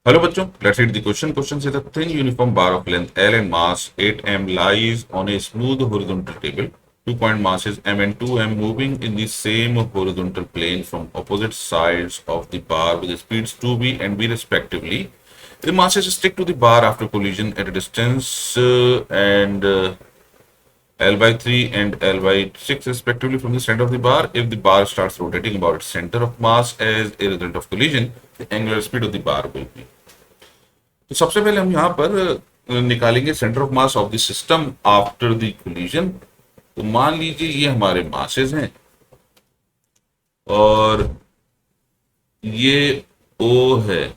Hello बच्चों, let's read the question. Question says a thin uniform bar of length L and mass 8m lies on a smooth horizontal table. Two-point masses m and 2m moving in the same horizontal plane from opposite sides of the bar with the speeds 2v and v respectively. The masses stick to the bar after collision at a distance and L by 3 and L by 6 respectively from the center of the bar. If the bar starts rotating about its center of mass as a result of collision, the angular speed of the bar will be. तो सबसे पहले हम यहाँ पर निकालेंगे centre of mass of the system after the collision. तो मान लीजिए ये हमारे मासेस हैं और ये O है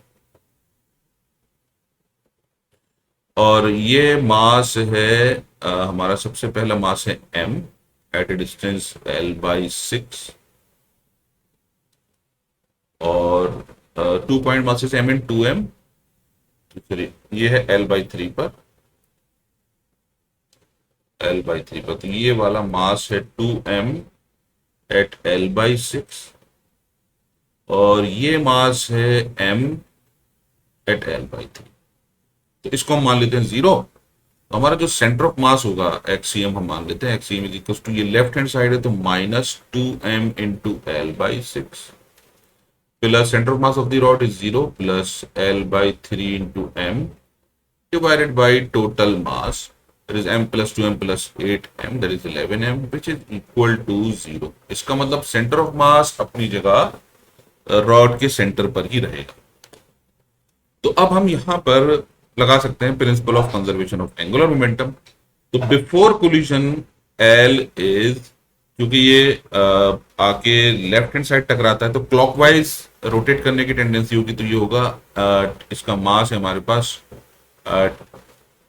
और ये मास है हमारा सबसे पहला मास है M at a distance L by 6 और 2 point masses M and 2M। चलिए ये है L बाई 3 पर, L बाई 3 पर, तो ये वाला मास है 2M एट L बाई 6 और ये मास है M एट L बाई 3। तो इसको हम मान लेते हैं 0। तो हमारा जो सेंटर ऑफ मास होगा एक्सीएम हम मान लेते हैं, एक्सीएम इज इक्वल टू, ये लेफ्ट हैंड साइड है तो -2m into L by 6 plus centre of mass of the rod is 0 plus L by 3 into M divided by total mass, that is m plus 2m plus 8m, that is 11m, which is equal to 0। इसका मतलब centre of मास अपनी जगह rod के centre पर ही रहेगा। तो अब हम यहां पर लगा सकते हैं principle of conservation of angular momentum. तो बिफोर कोलिजन L इज, क्योंकि ये आके लेफ्ट हैंड साइड टकराता है तो क्लॉकवाइज रोटेट करने की टेंडेंसी होगी, तो ये होगा इसका मास है हमारे पास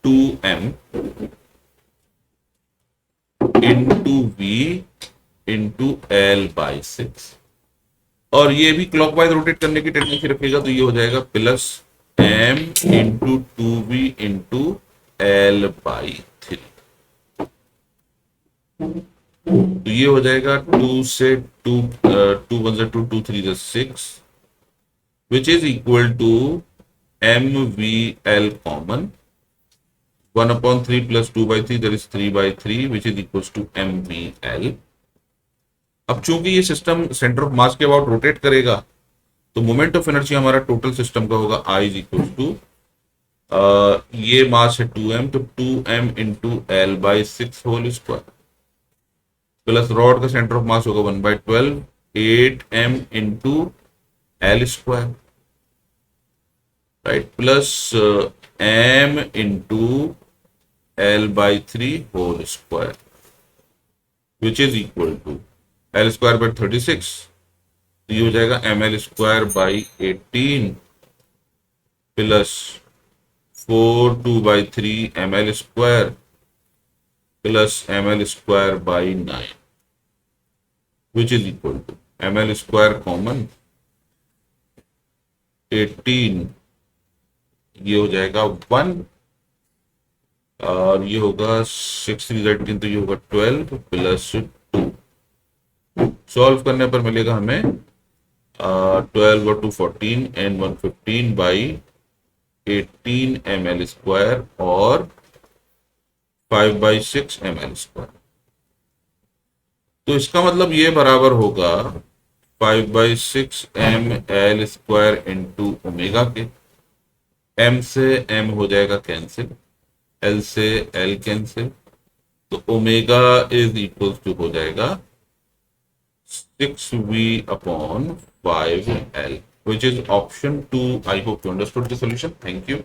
2m into v into L by 6 और ये भी क्लॉकवाइज रोटेट करने की टेंडेंसी रखेगा, तो ये हो जाएगा plus m into 2v into L by 3। तो ये हो जाएगा 2 से 2 2 1 2 2 3 6 which is equal to MVL common 1/3 plus 2/3 that is 3/3 which is equals to MVL। अब चूंकि ये सिस्टम सेंटर ऑफ मास के अबाउट रोटेट करेगा तो मोमेंट ऑफ एनर्जी हमारा टोटल सिस्टम का होगा I इज इक्वल टू, ये मास है 2m तो 2m into L by 6 whole square plus rod का सेंटर ऑफ मास होगा 1/12 8m into L square, right, plus m into L by 3 whole square which is equal to L square by 36, तो ये हो जाएगा ML square by 18 plus 4 2/3 ML square plus ML square by 9 which is equal to ML square common 18, ये हो जाएगा 1 और ये होगा 6 3 18 तो ये होगा 12 प्लस 2। सॉल्व करने पर मिलेगा हमें 12 और 2 14 एंड 1 15 बाई 18 ML स्क्वायर और 5/6 ML स्क्वायर। तो इसका मतलब ये बराबर होगा 5/6 ML स्क्वायर इंटू ओमेगा के। M से M हो जाएगा कैंसिल, L से L कैंसिल, तो ओमेगा इज इक्वल टू हो जाएगा 6v/5L, which is option 2। I hope you understood the solution. Thank you.